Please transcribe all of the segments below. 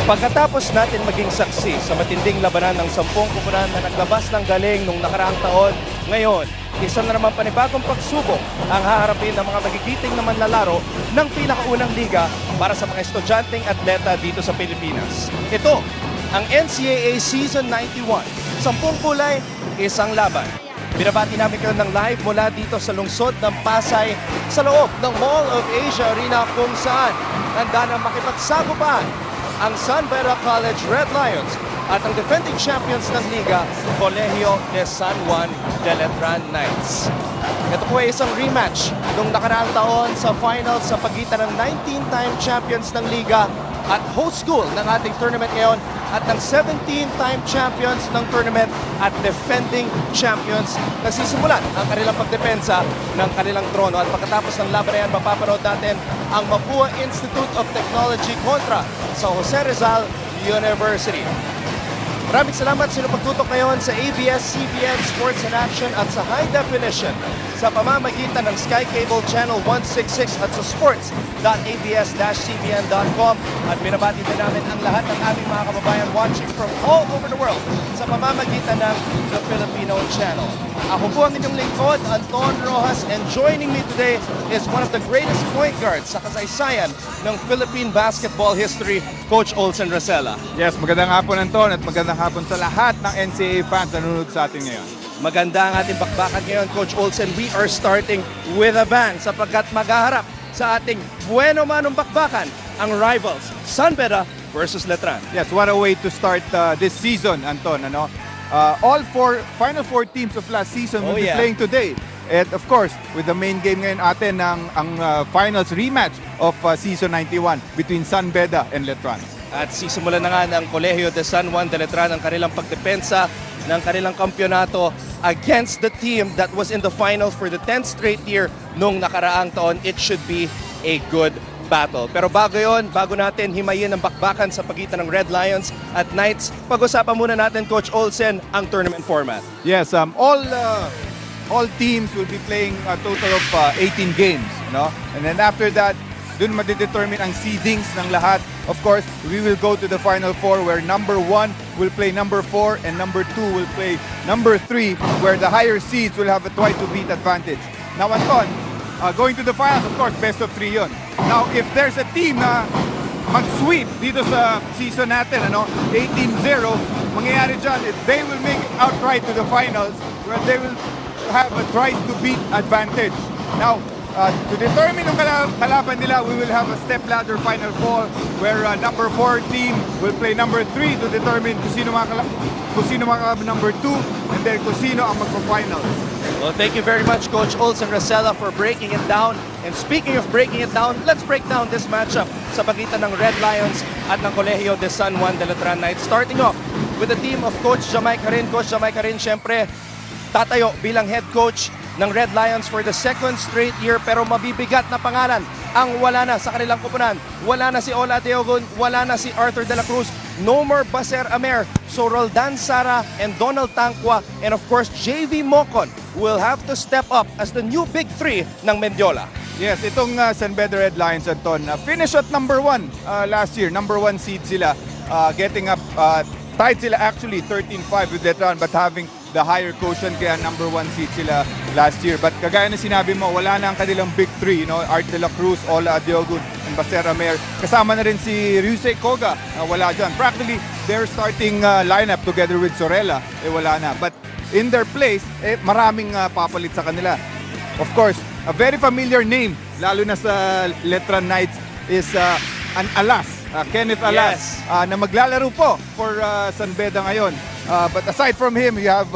Pagkatapos natin maging saksi sa matinding labanan ng 10 koponan na naglabas ng galing nung nakaraang taon, ngayon, isa na naman panibagong pagsubok ang haharapin ng mga magigiting na manlalaro ng pinakaunang liga para sa mga estudyanteng atleta dito sa Pilipinas. Ito, ang NCAA Season 91. 10 kulay, isang laban. Binabati namin kayo ng live mula dito sa lungsod ng Pasay sa loob ng Mall of Asia Arena kung saan handa na makipagsagupan ang San Beda College Red Lions at ang defending champions ng liga, Colegio de San Juan de Letran Knights. Ito po ay isang rematch nung nakaraang taon sa finals sa pagitan ng 19-time champions ng liga at host school ng ating tournament ngayon at ng 17-time champions ng tournament at defending champions na sisimulan ang kanilang pagdepensa ng kanilang trono. At pagkatapos ng laban na yan, mapapanood natin ang Mapua Institute of Technology kontra sa Jose Rizal University. Maraming salamat sa pagtutok ngayon sa ABS-CBN Sports in Action at sa High Definition sa pamamagitan ng Sky Cable Channel 166 at sa sports.abs-cbn.com. At binabati din namin ang lahat ng aming mga kababayan watching from all over the world sa pamamagitan ng The Filipino Channel. Ako po ang inyong lingkod, Anton Rojas, and joining me today is one of the greatest point guards sa kasaysayan ng Philippine basketball history, Coach Olsen Rosella. Yes, magandang hapon Anton at magandang hapon sa lahat ng NCAA fans na nanonood sa atin ngayon. Maganda ang ating bakbakan ngayon, Coach Olsen. We are starting with a bang sapagkat maghaharap sa ating bueno manong bakbakan ang rivals, San Beda versus Letran. Yes, what a way to start this season, Anton. Ano? Final four teams of last season will be playing today. And of course, with the main game ngayon atin ang finals rematch of Season 91 between San Beda and Letran. At sisimulan na nga ng Colegio de San Juan de Letran ang kanilang pagdepensa ng kanilang kampyonato against the team that was in the finals for the 10th straight year nung nakaraang taon. It should be a good battle. Pero bago yon, bago natin himayin ang bakbakan sa pagitan ng Red Lions at Knights, pag-usapan muna natin, Coach Olsen, ang tournament format. Yes, all teams will be playing a total of 18 games, no? And then after that, dun madidetermine ang seedings ng lahat. Of course, we will go to the Final Four where number 1 will play number 4 and number 2 will play number 3, where the higher seeds will have a twice-to-beat advantage. Now, Anton, going to the finals, of course, best of 3 yun. Now, if there's a team na mag-sweep dito sa season natin, 18-0, mangyayari dyan, they will make it outright to the finals where they will have a twice-to-beat advantage. Now, to determine ang kalaban nila, we will have a step-ladder Final Four where number 4 team will play number 3 to determine kung sino makakalaban number 2 and then kung sino ang magpa-final. Well, thank you very much, Coach Olsen Rosella, for breaking it down. And speaking of breaking it down, let's break down this matchup sa pagitan ng Red Lions at ng Colegio de San Juan de Letran Knights. Starting off with the team of Coach Jamay Carin. Coach Jamay Carin, syempre, tatayo bilang head coach ng Red Lions for the 2nd straight year, pero mabibigat na pangalan ang wala na sa kanilang kupunan. Wala na si Ola Deogun, wala na si Arthur de la Cruz, no more Baser Amer, so Roldan Sara and Donald Tangqua, and of course JV Mocon will have to step up as the new big 3 ng Mendiola. Yes, itong San Beda Red Lions, Anton, finish at number 1 last year. Number 1 seed sila, getting up, tied sila actually 13-5 with Letran, but having the higher quotient, kaya number 1 seed sila last year. But kagaya na sinabi mo, wala na ang kanilang big 3, Art de la Cruz, Ola Diogun, and Baser Amer. Kasama na rin si Ryusei Koga, wala dyan. Practically, their starting lineup together with Sorella, wala na. But in their place, maraming papalit sa kanila. Of course, a very familiar name, lalo na sa Letran Knights, is an Alas, Kenneth Alas, na maglalaro po for San Beda ngayon. But aside from him, you have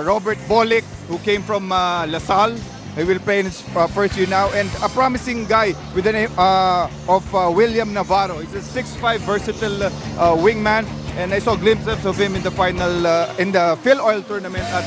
Robert Bolick, who came from LaSalle. He will play in his first year now. And a promising guy with the name of William Navarro. He's a 6'5", versatile wingman. And I saw glimpses of him in the final, in the Phil Oil tournament at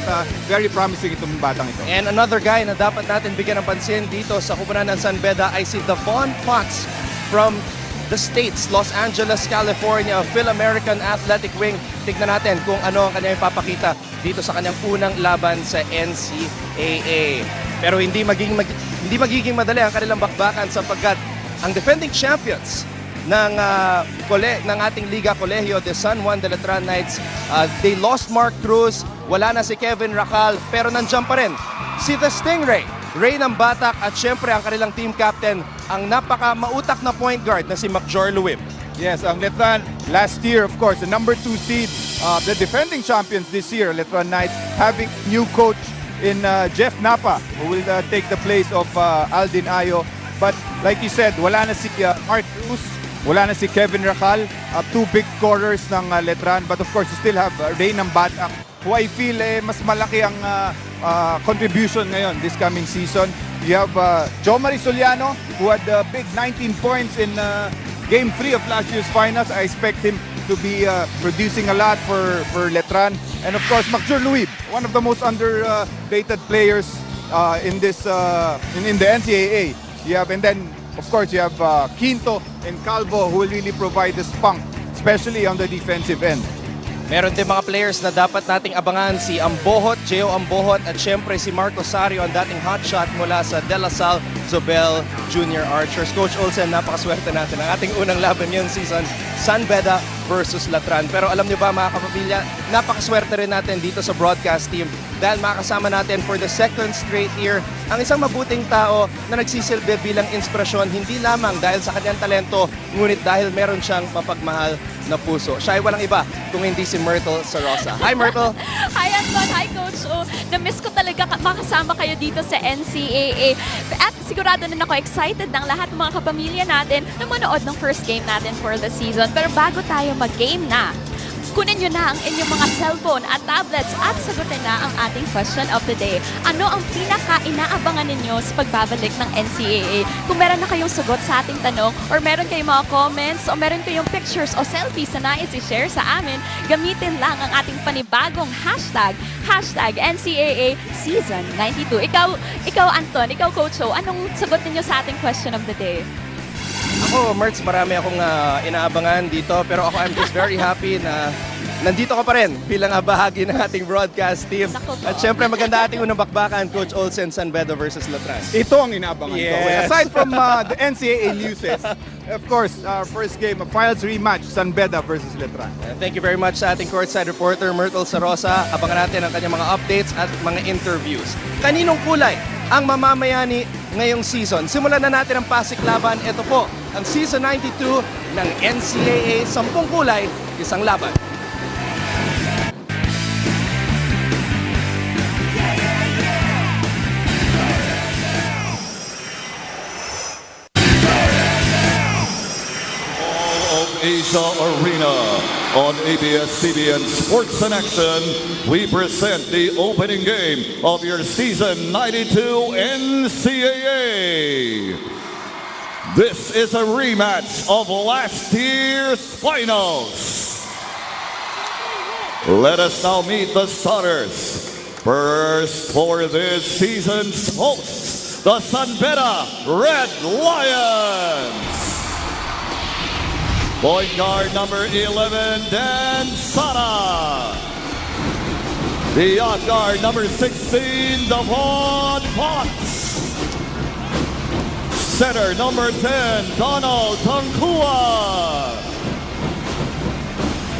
very promising itong batang ito. And another guy na dapat natin bigyan ng pansin dito sa kupunan ng San Beda ay si Devon Potts from the States, Los Angeles, California, Phil-American athletic wing. Tignan natin kung ano ang kanyang ipapakita dito sa kanyang unang laban sa NCAA. Pero hindi magiging madali ang kanilang bakbakan sapagkat ang defending champions ng ating liga, Colegio de San Juan de Letran Knights. They lost Mark Cruz, wala na si Kevin Racal, pero nandiyan pa rin si The Stingray, Ray ng Batak, at syempre ang kanilang team captain, ang napaka-mautak na point guard na si McJor Luwib. Yes, ang Letran last year, of course, the number 2 seed, the defending champions this year, Letran Knights, having new coach in Jeff Napa, who will take the place of Aldin Ayo. But like you said, wala na si Mark Cruz, wala na si Kevin Racal, 2 big scorers ng Letran. But of course, you still have Ray ng Batak, who I feel mas malaki ang contribution ngayon this coming season. You have Joe Marisoliano, who had a big 19 points in Game 3 of last year's finals. I expect him to be producing a lot for Letran. And of course, McJor Luwib, one of the most underrated players in the NCAA. And then, of course, you have Quinto and Calvo, who will really provide the spunk, especially on the defensive end. Meron din mga players na dapat nating abangan, si Ambohot, Gio Ambohot, at syempre si Marco Sario, ang dating hotshot mula sa De La Salle Zobel Junior Archers. Coach Olsen, napakaswerte natin. Ang ating unang laban ngayong season, San Beda versus Letran. Pero alam niyo ba mga kapamilya, napakaswerte rin natin dito sa broadcast team dahil makakasama natin for the second straight year ang isang mabuting tao na nagsisilbi bilang inspirasyon hindi lamang dahil sa kanyang talento, ngunit dahil meron siyang mapagmahal na puso. Siya ay walang iba kung hindi si Myrtle Sarosa. Hi Myrtle! Hi Anton! Hi Coach! Na-miss ko talaga makasama kayo dito sa NCAA. At sigurado na ako excited ng lahat ng mga kapamilya natin na manood ng first game natin for the season. Pero bago tayo mag-game na, kunin nyo na ang inyong mga cellphone at tablets at sagutin na ang ating question of the day. Ano ang pinaka-inaabangan ninyo sa pagbabalik ng NCAA? Kung meron na kayong sagot sa ating tanong or meron kayong mga comments o meron kayong pictures o selfies na nais i-share sa amin, gamitin lang ang ating panibagong hashtag NCAA Season 92. Ikaw Anton, ikaw Coach O, anong sagot ninyo sa ating question of the day? Ako, Mertz, marami akong inaabangan dito, pero ako I'm just very happy na nandito ka pa rin bilang bahagi ng ating broadcast team. At syempre maganda ating unang bakbakan, Coach Olsen, San Beda versus Letran. Ito ang inaabangan ko. Yes. Aside from the NCAA news, of course, our first game, a finals rematch, San Beda versus Letran. Thank you very much sa ating courtside reporter, Myrtle Sarosa. Abangan natin ang kanyang mga updates at mga interviews. Kaninong kulay ang mamamayani ngayong season? Simulan na natin ang pasiklaban. Ito po, ang Season 92 ng NCAA. 10 kulay, isang laban. Asia Arena on ABS-CBN Sports in Action, we present the opening game of your Season 92 NCAA. This is a rematch of last year's finals. Let us now meet the starters. First for this season's hosts, the San Beda Red Lions. Point guard number 11, Dan Sana. The yacht guard number 16, Devon Potts. Center number 10, Donald Tankua.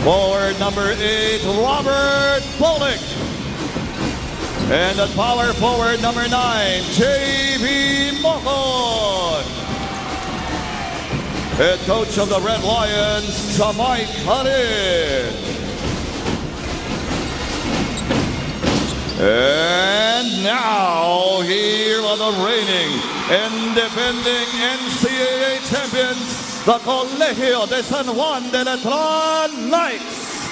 Forward number 8, Robert Bullock. And at power forward number 9, J.B. Mokon. Head coach of the Red Lions, Jamai Khalid. And now, here are the reigning and defending NCAA champions, the Colegio de San Juan de Letran Knights.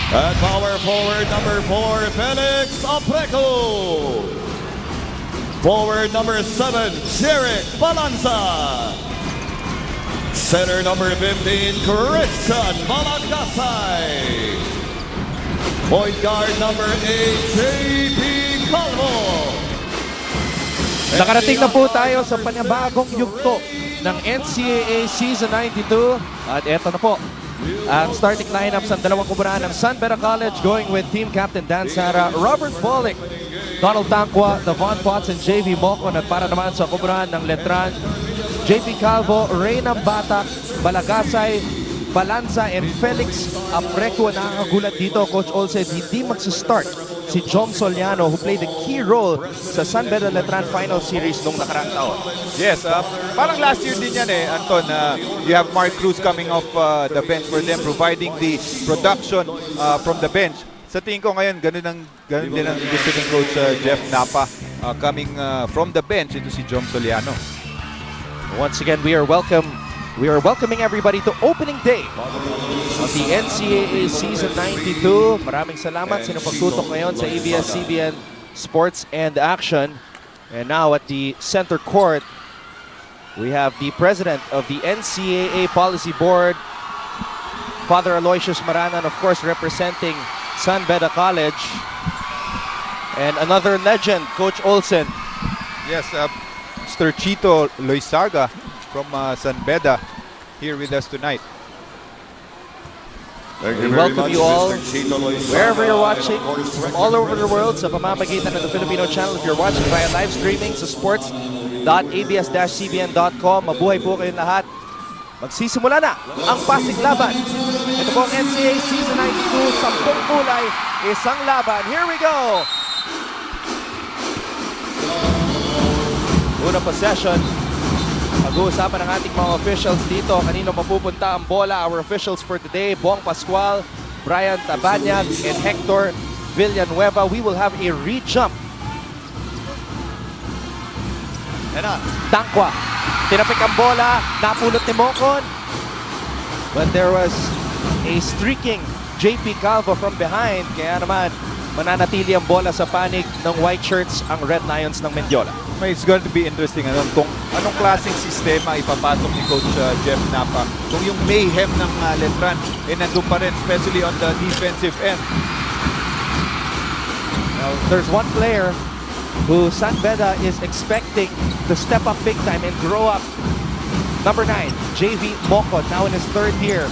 At power forward number 4, Felix Apreco. Forward number 7, Jerick Balanza. Center number 15, Christian Malagasay. Point guard number 8, J.P. Calvo. Nakarating na po tayo sa panibagong yugto ng NCAA Season 92. At eto na po, ang starting lineup sa dalawang kuburan ng San Beda College, going with team captain Dan Sara, Robert Bullock, Donald Tankua, Devon Potts, and J.V. Mokon. At para naman sa kuburan ng Letran, JP Calvo, Reynam Batak, Balagasay, Balanza, and Felix Apreco. Nakakagulat dito, Coach Olsen, hindi magsistart si Jom Soliano, who played a key role sa San Beda Letran Final Series nung nakaraang taon. Yes, parang last year din yan Anton. You have Mark Cruz coming off the bench for them, providing the production from the bench. Sa tingin ko ngayon, ganun din ang gusto ng Coach Jeff Napa, coming from the bench into si Jom Soliano. Once again, we are welcoming everybody to opening day of the NCAA Season 92. Maraming salamat sa pagtutok ngayon sa ABS-CBN Sports and Action. And now at the center court, we have the president of the NCAA Policy Board, Father Aloysius Maranan, of course, representing San Beda College. And another legend, Coach Olsen. Yes, Mr. Chito Loizaga from San Beda here with us tonight. We welcome you all, wherever you're watching, from all over the world, sa pamamagitan ng the Filipino channel. If you're watching via live streaming sa sports.abs-cbn.com, mabuhay po kayong lahat. Magsisimula na ang Pasig Laban. Ito po ang NCAA Season 92, 10 kulay, isang laban. Here we go! Unang possession. Pag-uusapan ng ating mga officials dito. Kanino mapupunta ang bola? Our officials for today, Bong Pascual, Brian Tabanyag, and Hector Villanueva. We will have a re-jump. Tangkwa. Tinapik ang bola. Napulot ni Mocon. But there was a streaking JP Calvo from behind. Kaya naman, mananatili ang bola sa panig ng white shirts ang Red Lions ng Mendiola. It's going to be interesting kung anong klaseng sistema ipapasok ni Coach Jeff Napa. Kung yung mayhem ng Letran nandun pa rin, especially on the defensive end. Now, there's one player who San Beda is expecting to step up big time and grow up. Number 9, JV Mocon, now in his third year.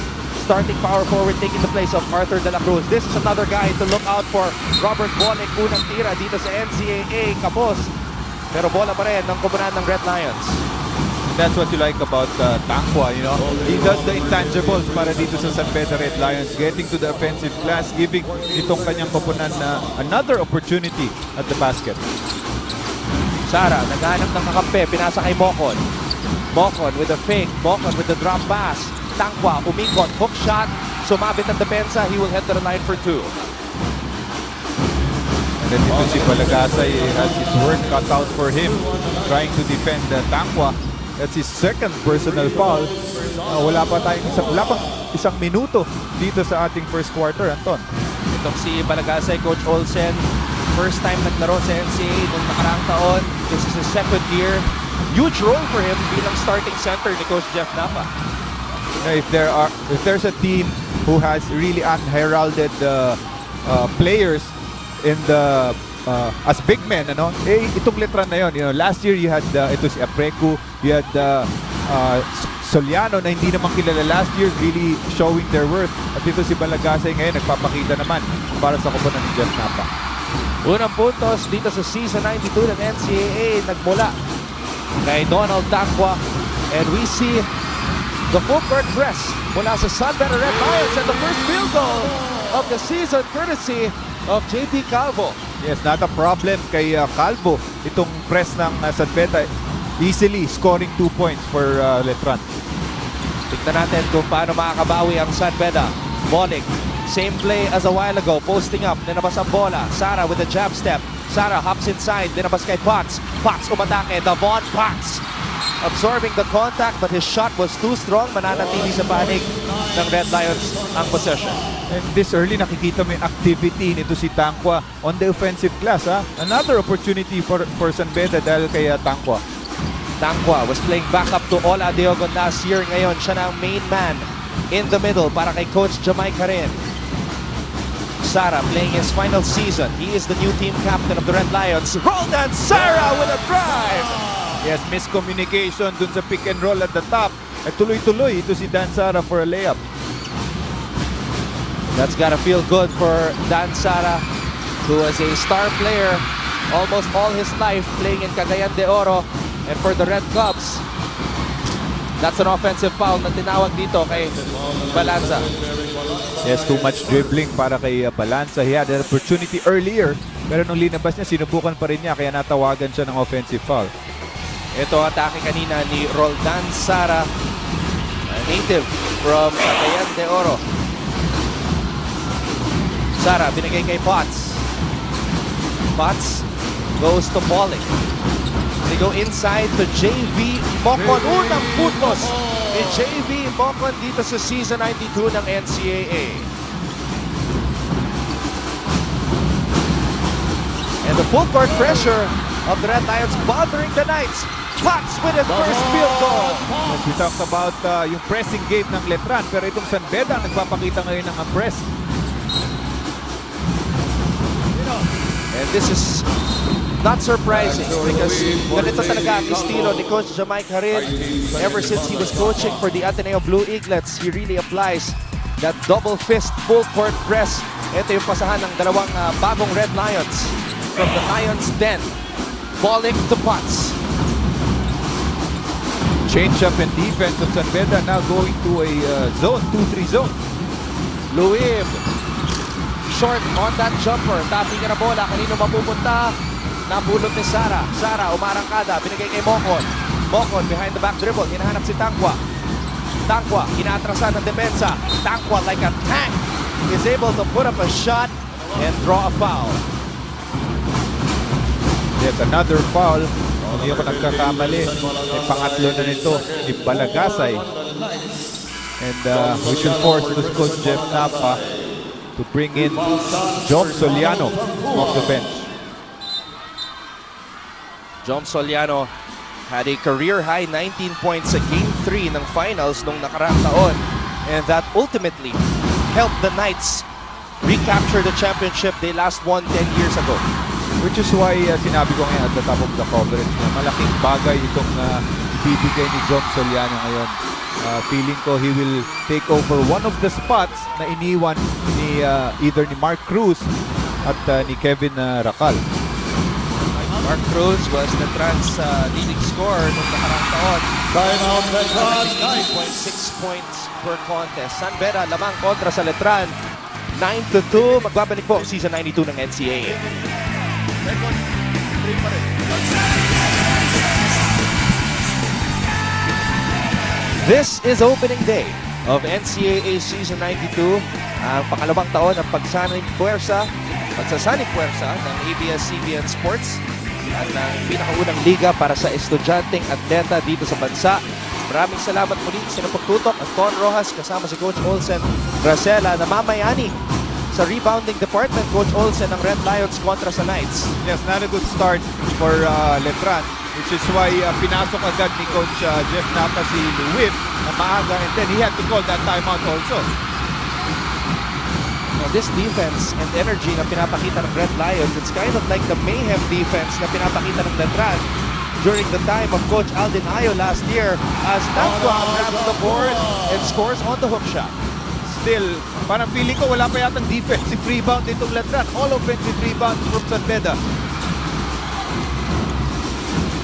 Starting power forward, taking the place of Arthur De La Cruz. This is another guy to look out for. Robert Bonic, unang tira dito sa NCAA, kapos. Pero bola pa rin ng kubunan ng Red Lions. That's what you like about Tangkwa, you know. He does the intangibles para dito sa San Beda Red Lions, getting to the offensive glass, giving itong kanyang koponan another opportunity at the basket. Sara, naghanap ng kakampi, pinasa kay Mocon. Mocon with a fake, Mocon with the drop pass. Tangkwa, umikot, hook shot, sumabit ang depensa, he will head to the line for 2. And then dito si Balagasay has his work cut out for him, trying to defend Tangkwa. That's his second personal foul. Wala pang isang minuto dito sa ating first quarter, Anton. Itong si Balagasay, Coach Olsen, first time naglaro sa NCAA nung nakaraang taon. This is his second year. Huge role for him bilang starting center ni Coach Jeff Napa. If there's a team who has really unheralded players in the as big men, itong Letran na yon. Last year you had ito si Apreco, you had Soliano na hindi naman kilala last year, really showing their worth. At ito si Balagasay ngayon nagpapakita naman para sa koponan ni Jeff Napa. Unang puntos dito sa Season 92 ng NCAA nagmula kay Donald Tangkwa, and we see the full court press mula sa San Beda Red Lions, and the first field goal of the season courtesy of JP Calvo. Yes, not a problem kay Calvo. Itong press ng San Beda, easily scoring 2 points for Letran. Tignan natin kung paano makakabawi ang San Beda. Bonic, same play as a while ago, posting up, dinabas ang bola. Sara with a jab step. Sara hops inside, dinabas kay Potts. Potts umatake, Davon Potts absorbing the contact, but his shot was too strong. Mananatili sa panig ng Red Lions ang possession. And this early, nakikita mo yung activity nito si Tangkwa on the offensive glass. Another opportunity for San Beda dahil kay Tangkwa. Tangkwa was playing backup to Ola Diogon last year. Ngayon, siya na ang main man in the middle para kay Coach Jamaica rin. Sara playing his final season. He is the new team captain of the Red Lions. Roldan Sara with a drive! Yes, miscommunication dun sa pick and roll at the top. At tuloy-tuloy, ito si Dan Sara for a layup. That's gotta feel good for Dan Sara, who was a star player almost all his life playing in Cagayan de Oro. And for the Red Cubs, That's an offensive foul na tinawag dito kay Balanza. Yes, too much dribbling para kay Balanza. He had an opportunity earlier, pero nung linabas niya, sinubukan pa rin niya, kaya natawagan siya ng offensive foul. Ito ang atake kanina ni Roldan Sara, a native from Cagayan de Oro. Sara, binigay kay Potts. Potts goes to Pollock. They go inside to JV Mocon. Unang puntos ni JV Mocon dito sa season 92 ng NCAA. And the full court pressure of the Red Lions bothering the Knights. Potts with his first field goal. Yes, we talked about yung pressing game ng Letran, pero itong San Beda nagpapakita ngayon ng press. And this is not surprising because ganito talaga ang estilo ni Coach Jamaica Harin. Ever since he was coaching for the Ateneo Blue Eaglets, he really applies that double fist full court press. Ito yung pasahan ng dalawang bagong Red Lions from the Lions Den. Balling to Potts. Change up in defense of San Beda, now going to a zone, 2-3 zone. Luib. Short on that jumper. Tapping na bola. Kanino mapupunta? Napulot ni Sara. Sara umarangkada. Binigay kay Mocon. Mocon behind the back dribble. Hinahanap si Tangwa. Tangwa inaatrasan ng depensa. Tangwa like a tank is able to put up a shot and draw a foul. Yes, another foul. Hindi ako nagkakamali. Pangatlo na nito ni Balagasay. And which will force the coach Jeff Napa to bring in Jom Soliano off the bench. Jom Soliano had a career-high 19 points sa Game 3 ng finals nung nakaraang taon. And that ultimately helped the Knights recapture the championship they last won 10 years ago. Which is why sinabi ko ngayon at the top of the coverage na malaking bagay itong bibigay ni Jom Soliano ngayon. Feeling ko he will take over one of the spots na iniwan ni either ni Mark Cruz at ni Kevin Racal. Mark Cruz was Letran's leading scorer nung nakaraang taon. Timeout, Letran. 8.6 points per contest. San Beda lamang kontra sa Letran. 9-2. Magbabalik po season 92 ng NCAA. This is opening day of NCAA Season 92. Ang pangalawang taon ng pagsasanib puwersa ng ABS-CBN Sports at ng pinakaunang liga para sa estudyanteng atleta dito sa bansa. Maraming salamat muli sa napagtutok at Ton Rojas kasama si Coach Olsen Gracela na mamayani sa rebounding department. Coach Olsen ng Red Lions kontra sa Knights. Yes, not a good start for Letran, which is why pinasok agad ni Coach Jeff Napa si Luib na maaga, and then he had to call that timeout also. Now, this defense and energy na pinapakita ng Red Lions, it's kind of like the mayhem defense na pinapakita ng Letran during the time of Coach Aldin Ayo last year as Tangwa grabs the board and scores on the hook shot. Still, parang feeling ko wala pa yatang defensive rebound itong Letran. All offensive rebounds from San Beda.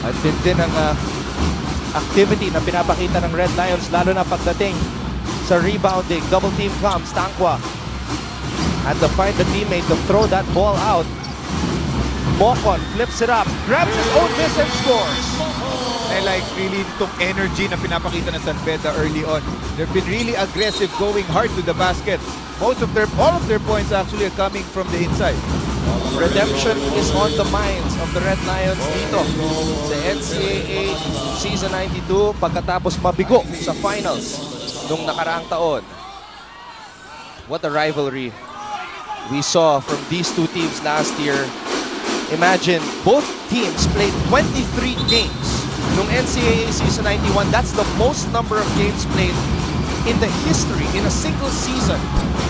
At din ang activity na pinapakita ng Red Lions lalo na pagdating sa rebounding. Double team comes, Tangwa had to find the teammate to throw that ball out. Mocon flips it up, grabs his own miss and scores. I like really itong energy na pinapakita ng San Beda early on. They've been really aggressive, going hard to the basket. All of their points actually are coming from the inside. Redemption is on the minds of the Red Lions dito sa NCAA Season 92 pagkatapos mabigo sa finals nung nakaraang taon. What a rivalry we saw from these two teams last year. Imagine, both teams played 23 games nung NCAA Season 91. That's the most number of games played in the history in a single season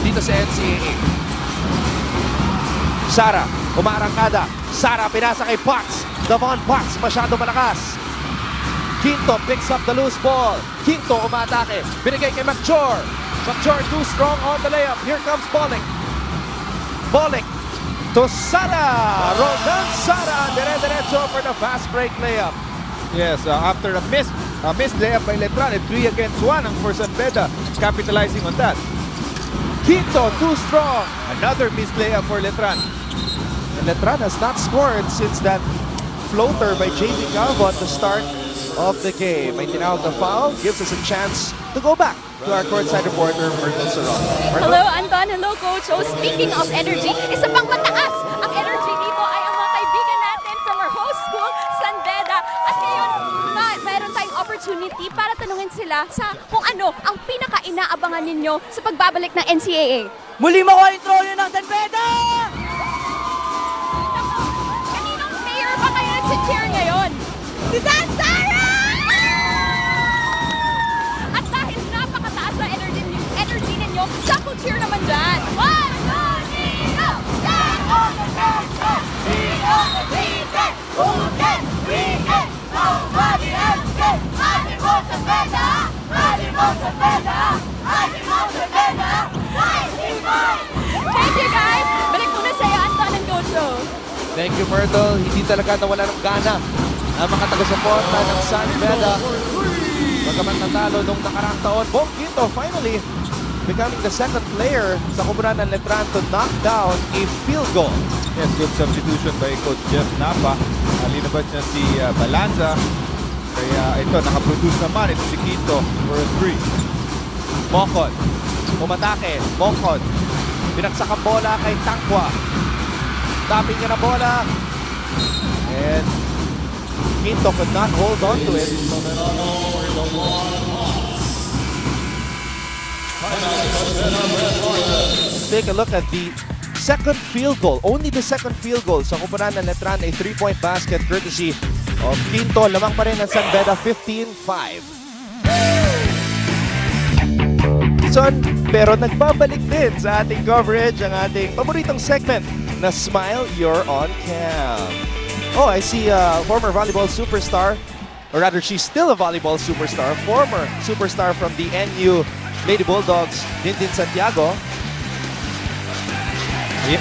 dito sa NCAA. Sara, umarangkada. Sara, pinasa kay Potts. Davon Potts, masyado malakas. Quinto picks up the loose ball. Quinto umatake. Binigay kay McJor. McJor too strong on the layup. Here comes Bollick. Bollick to Sara. Roldan Sara, dire-diretso for the fast break layup. Yes, after a miss missed layup by Letran. 3 against 1 ang for San Beda, capitalizing on that. Quinto, too strong. Another missed layup for Letran. And Letran has not scored since that floater by JB Calvo at the start of the game. May tinawag na foul, gives us a chance to go back to our courtside reporter, Myrtle Saron. Hello, Anton. Hello, Coach. So, speaking of energy, isa pang mataas ang energy dito ay ang mga kaibigan natin from our host school, San Beda. At ngayon, mayroon tayong opportunity para tanungin sila sa kung ano ang pinaka-inaabangan ninyo sa pagbabalik ng NCAA. Muli makuha yung trono ng San Beda! Kaninong mayor ba kayo nag-cheer ngayon? Si Dansara! At dahil napakataas na energy ninyo, Saco cheer naman dyan. 1, 2, 3, go! Saco! Nobody else can! Animal San Beda! Animal San Beda! Animal San Beda! 95! Thank you guys! Balik muna sa iyo, Anton and Gocho. Thank you, Myrtle. Hindi talaga nawala ng gana ang mga taga-suporta ng San Beda. Bagaman natalo nung nakaraang taon, Bong Quinto finally becoming the second player sa kuburan ng Letran to knock down a field goal. Yes, good substitution by Coach Jeff Napa. Linabad niya si Balanza. Kaya ito, nakaproduce naman. Ito si Quinto for a 3. Mokon, umatake, Mokon, binagsak ang bola kay Tangwa. Tapping niya na bola. And Quinto could not hold on to it. Take a look at the second field goal. Only the second field goal sa kupunan ng Letran, a 3-point basket courtesy of Quinto. Lamang pa rin ang San Beda, 15-5. Pero nagbabalik din sa ating coverage ang ating paboritong segment na Smile, You're on Cam. Oh, I see former volleyball superstar, or rather she's still a volleyball superstar, former superstar from the NU Lady Bulldogs, Dindin Santiago.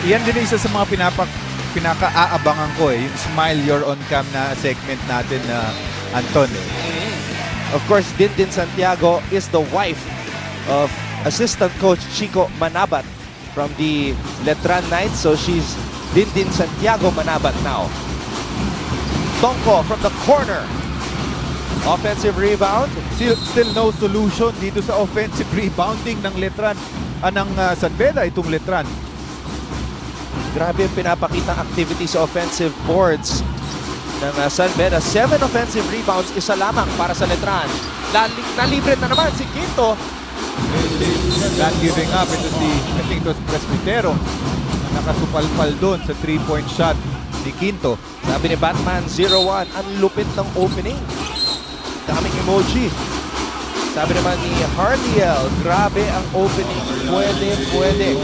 Yan din isa sa mga pinaka-aabangan ko eh. Yung Smile, You're on Cam na segment natin na Anton. Of course, Dindin Santiago is the wife of assistant coach Chico Manabat from the Letran Knights. So she's Dindin Santiago Manabat now. Tongko from the corner. Offensive rebound. Still no solution dito sa offensive rebounding ng Letran. Ng San Beda, itong Letran. Grabe yung pinapakita activity sa offensive boards ng San Beda. 7 offensive rebounds, isa lamang para sa Letran. Nalibre na naman si Quinto. Not giving up. Ito si, I think it was Presbitero na nakasupalpal doon sa 3-point shot ni Quinto. Sabi ni Batman 01, ang lupit ng opening. Daming emoji. Sabi naman ni Harliel, grabe ang opening. Pwede.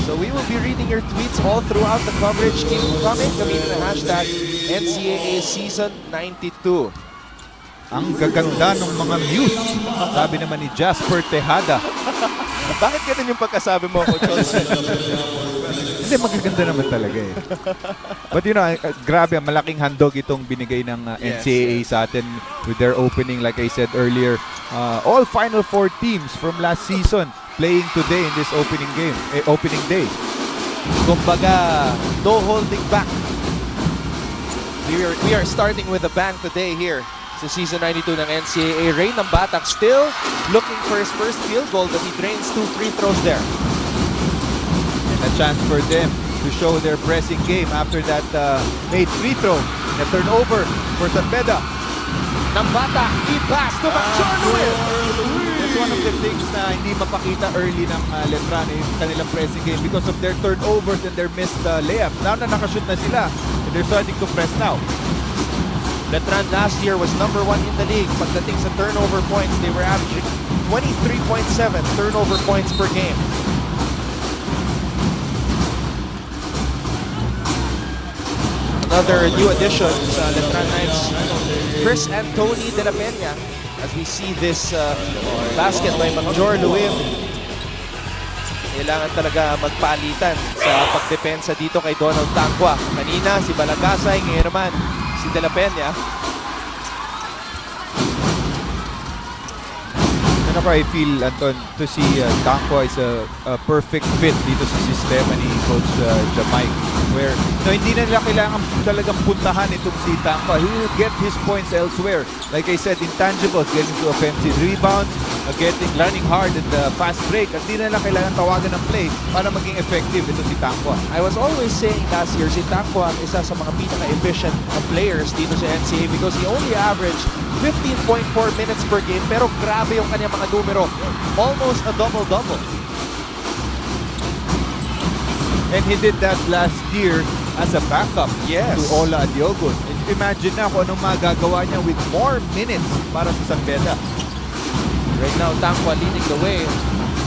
So we will be reading your tweets all throughout the coverage. Keep coming. Gamitin ang hashtag NCAA Season 92. Ang gaganda ng mga muse. Sabi naman ni Jasper Tejada. Bakit ganun yung pagkasabi mo, Coach Olsen? Hindi, magaganda naman talaga eh. But you know, grabe, malaking handog itong binigay ng NCAA sa atin with their opening, like I said earlier. All Final Four teams from last season playing today in this opening game, opening day. Kumbaga, no holding back. We are starting with a bang today here sa Season 92 ng NCAA. Ray ng Batak still looking for his first field goal, but he drains 2 free throws there. And a chance for them to show their pressing game after that made free throw. And a turnover for San Beda. Ng Batak, i-pass to McChornwell. That's one of the things na hindi mapakita early ng Letran in kanilang pressing game because of their turnovers and their missed layups. Now na nakashoot na sila, and they're starting to press now. Letran last year was #1 in the league. Pagdating sa turnover points, they were averaging 23.7 turnover points per game. Another new addition sa Letran Knights, Chris Anthony de la Peña. As we see this basket by Major Luim, kailangan talaga magpalitan sa pagdepensa dito kay Donald Tangwa. Kanina si Balagasay, ngayon naman si De La Peña. Saka I feel, Anton, to see Tangwa is a perfect fit dito sa sistema ni Coach Jamai, where hindi na nila kailangan talagang puntahan itong si Tangwa. He will get his points elsewhere. Like I said, intangibles, getting to offensive rebounds, running hard in the fast break. At di na nila kailangan tawagan ng play para maging effective ito si Tangwa. I was always saying last year, si Tangwa ang isa sa mga pinaka-efficient players dito sa NCAA because he only averaged 15.4 minutes per game, pero grabe yung kanyang mga numero. Almost a double-double. And he did that last year as a backup Yes. to Ola Adiogos. And imagine na kung anong magagawa niya with more minutes para sa San Beda. Right now, Tangwa leading the way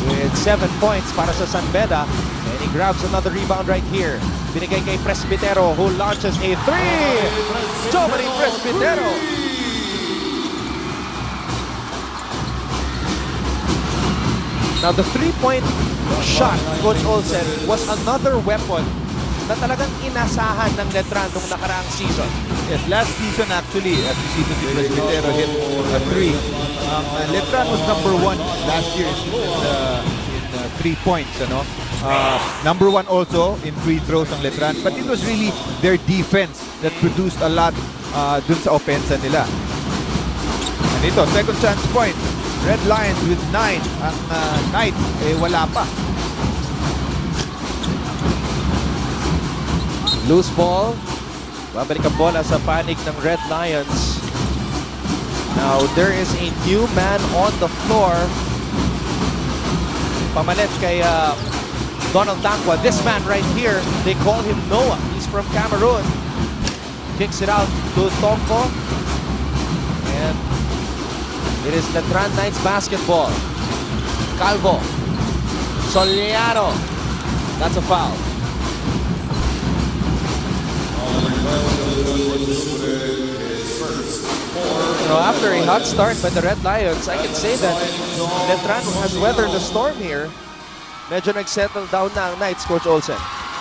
with 7 points para sa San Beda. And he grabs another rebound right here. Binigay kay Presbitero who launches a 3! Giovanni Presbitero! Now, the 3-point shot, Coach Olsen, was another weapon na talagang inasahan ng Letran nung nakaraang season. Yes, last season actually, at the season si Presbitero hit a 3. Letran was number 1 last year in 3 points. Number 1 also in free throws ang Letran. But it was really their defense that produced a lot dun sa offense nila. And ito, second chance point. Red Lions with 9. Ang Knight, wala pa. Loose ball. Babalik ang bola sa panig ng Red Lions. Now, there is a new man on the floor. Pamalit kay Donald Tangwa. This man right here, they call him Noah. He's from Cameroon. Kicks it out to Tongko. And it is Letran Knights basketball. Calvo. Soliano. That's a foul. After a hot start by the Red Lions, I can say that Letran has weathered the storm here. Medyo nag-settle down na ang Knights, Coach Olsen.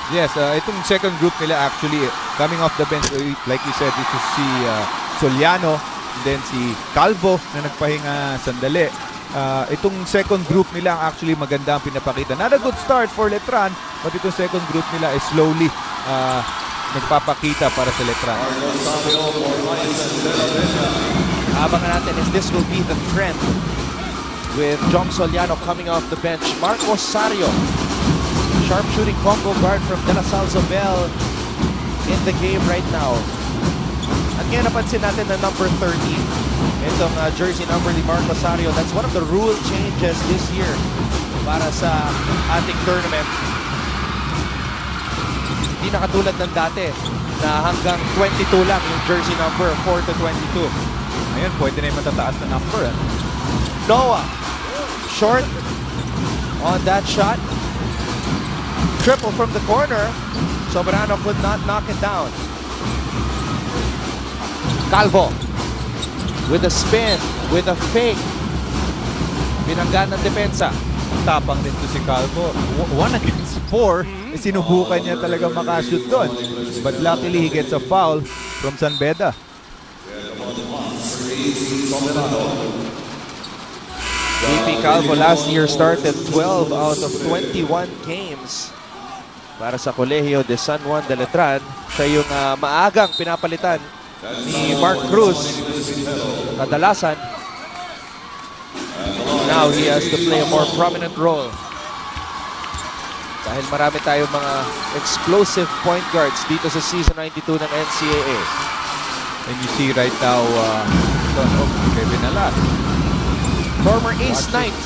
Yes, itong second group nila actually, coming off the bench, like you said, this is si Soliano, and then si Calvo na nagpahinga sandali. Itong second group nila ang actually maganda ang pinapakita. Not a good start for Letran, but itong second group nila is slowly nagpapakita para sa Letran. Abangan natin if this will be the trend with Jom Soliano coming off the bench. Marcos Sario, sharp-shooting combo guard from De La Salle Zobel in the game right now. At ngayon napansin natin na number 13, itong jersey number ni Marcos Sario. That's one of the rule changes this year para sa ating tournament. Hindi na katulad ng dati na hanggang 22 lang yung jersey number, 4 to 22. Ngayon, pwede na yung matataas na number. Noah, short on that shot. Triple from the corner. Soberano could not knock it down. Calvo with a spin, with a fake. Binanggan ng depensa. Tapang din to si Calvo. 1 against 4. Sinubukan niya talaga makashoot doon. But luckily, he gets a foul from San Beda. VP Calvo last year started 12 out of 21 games para sa Colegio de San Juan de Letran. Siya yung maagang pinapalitan ni Mark Cruz kadalasan. Now he has to play a more prominent role dahil marami tayong mga explosive point guards dito sa season 92 ng NCAA. And you see right now, Kevin Alas. Former Ace Knight.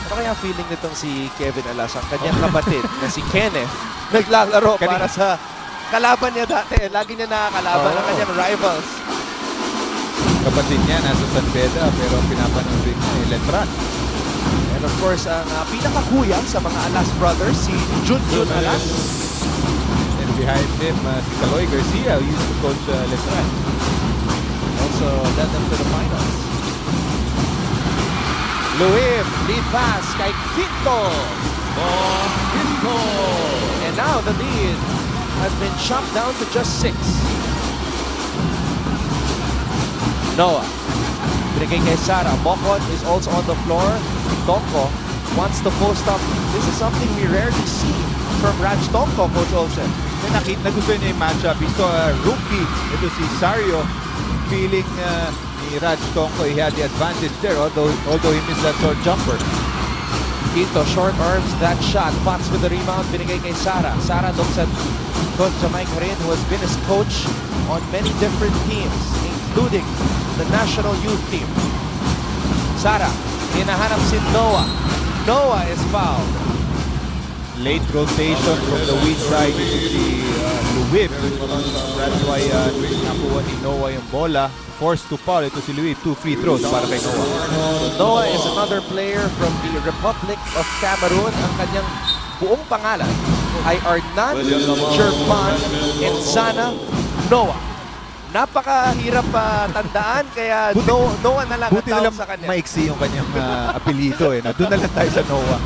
Ano kaya feeling nitong si Kevin Alas? Ang kanyang kapatid na si Kenneth naglalaro para sa kalaban niya dati. Lagi niya nakakalaban ang kanyang rivals. Kapatid niya nasa San Beda pero pinapanood rin ni Letran. And of course, ang pinakakuyang sa mga Alas brothers, si Junjun Alas. And behind him, si Kaloy Garcia, who used to coach Letran. Also led them to the finals. Luim, lead pass kay Quinto. And now the lead has been chopped down to just 6. Noah Binigay kay Sara. Mokon is also on the floor. Tongko wants to post up. This is something we rarely see from Raj Tongko, Coach Olsen. Nagustuhan niya yung matchup. He saw a rookie. Ito si Sario. Feeling ni Raj Tongko, he had the advantage there, although he missed that short jumper. Quinto short arms that shot. Potts with the rebound. Binigay kay Sara. Sara looks at Coach Jamaica Rin, who has been his coach on many different teams, including the national youth team. Sara, hinahanap si Noah. Noah is fouled. Late rotation from the weak side to si Luwib. That's why nakuha ni Noah yung bola. Forced to foul ito si Luwib. 2 free throws para kay Noah. Noah is another player from the Republic of Cameroon. Ang kanyang buong pangalan ay Arnan German Enzana Noah. Napakahirap tandaan, kaya Noah na lang ang Buti na tawag lang sa kanya. maiksi yung kanyang apelido. Doon na lang tayo sa Noah.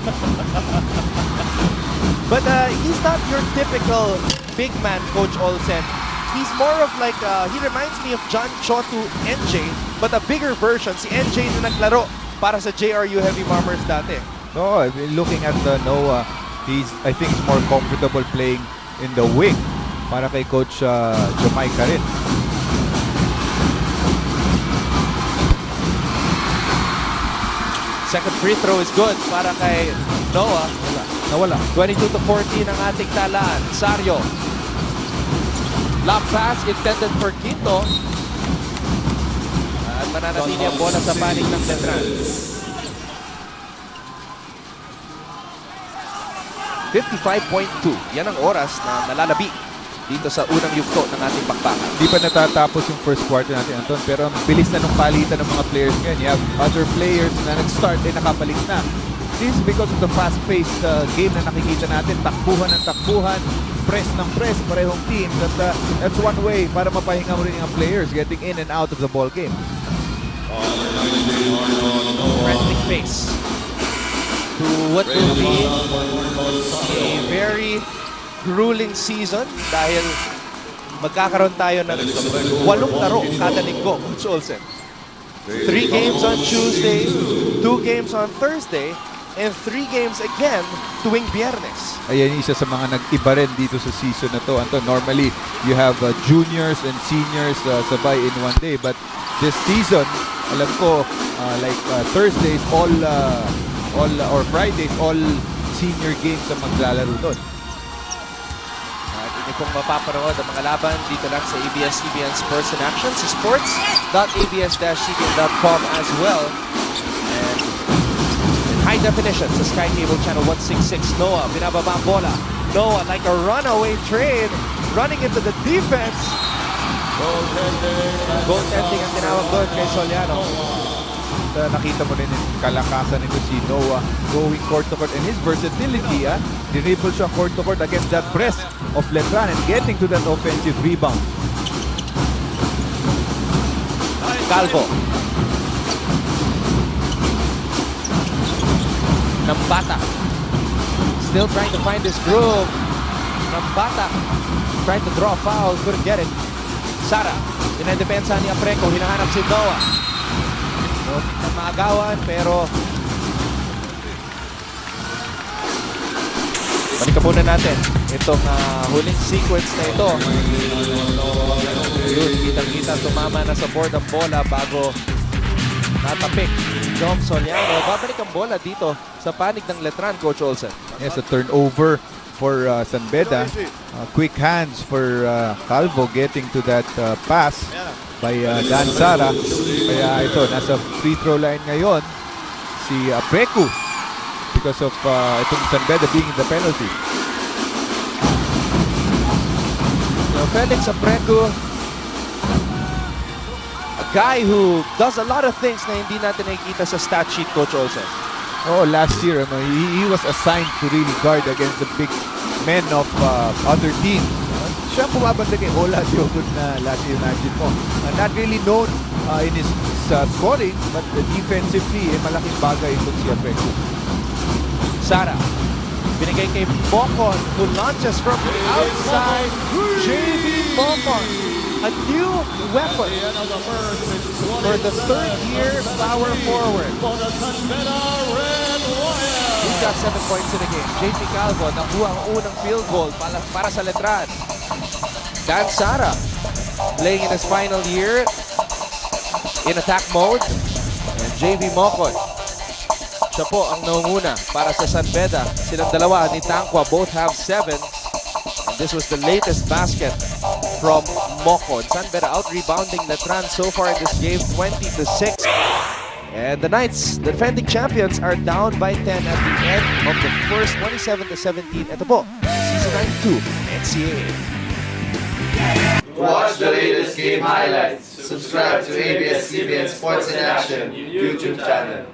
But he's not your typical big man, Coach Olsen. He's more of like, he reminds me of John Chotu NJ, but a bigger version. Si NJ na naglaro para sa JRU Heavy Bombers dati. No, looking at Noah, I think he's more comfortable playing in the wing para kay Coach Jamaica rin. Second free throw is good para kay Noah. Nawala. 22-14 ang ating talaan. Sario. Lob pass intended for Quinto. At mananatili ang bola sa panig ng Letran. 55.2. Yan ang oras na nalalabi dito sa unang yugto ng ating bakbakan. Di pa natatapos yung first quarter natin, Anton, pero ang bilis na ng palitan ng mga players ngayon. You have other players na nag-start ay nakabalik na. This is because of the fast-paced game na nakikita natin. Takbuhan ng takbuhan, press ng press, parehong team. That's one way para mapahinga mo rin yung players getting in and out of the ball game. Friendly face to what will be a very grueling season dahil magkakaroon tayo ng 8 laro kada linggo, Coach Olsen. 3 games on Tuesday, 2 games on Thursday, and 3 games again tuwing Biyernes. Ayan isa sa mga nag-iba rin dito sa season na to. Anton, normally you have juniors and seniors sabay in one day, but this season, alam ko, Thursdays, or Fridays, all senior games ang maglalaro doon. At hindi pong mapapanood ang mga laban dito lang sa ABS-CBN Sports in Action sa sports.abs-cbn.com as well. And in high definition sa Sky Cable Channel 166, Noah, binababa ang bola. Noah like a runaway train running into the defense. Goaltending ang tinawag doon kay Soliano. Nakita mo rin yung kalakasan nito si Noah going court to court and his versatility. Dinibble siya court to court against that press of Letran and getting to that offensive rebound. Calvo. Nambata. Still trying to find his groove. Nambata. Trying to draw a foul. Couldn't get it. Sara. Dinedepensa ni Apreco. Hinahanap si Noah. Na maagawan pero balikan muna natin itong huling sequence na ito. Yun, kitang-kita tumama na sa board ang bola bago natapik Jom Soliano. Babalik ang bola dito sa panig ng Letran, Coach Olsen. Yes, a turnover for San Beda. Quick hands for Calvo getting to that pass by Dan Sara. Kaya ito, nasa free throw line ngayon si Apreco because of itong San Beda being in the penalty. Felix Apreco, a guy who does a lot of things na hindi natin nakikita sa stat sheet, Coach Olsen. Oh, last year, he was assigned to really guard against the big men of other teams. Siya pumabanda kay Ola Diogod na last year, imagine mo. Not really known in his scoring, but defensively, malaking bagay itong si Apreco. Sara, binigay kay Mokon who launches from the outside. JV Mokon a new weapon for the third-year power forward. He's got 7 points in the game. JP Calvo nakuha ang unang field goal para sa Letran. Dan Sara playing in his final year in attack mode. And JV Mocon, siya po ang nangunguna para sa San Beda. Silang dalawa ni Tangkwa both have 7. And this was the latest basket from Mocon. San Beda out-rebounding Letran so far in this game, 20-6. And the Knights, the defending champions, are down by 10 at the end of the first, 27-17. Ito po, Season 92 NCAA. Watch the latest game highlights. Subscribe to ABS-CBN Sports in Action YouTube channel.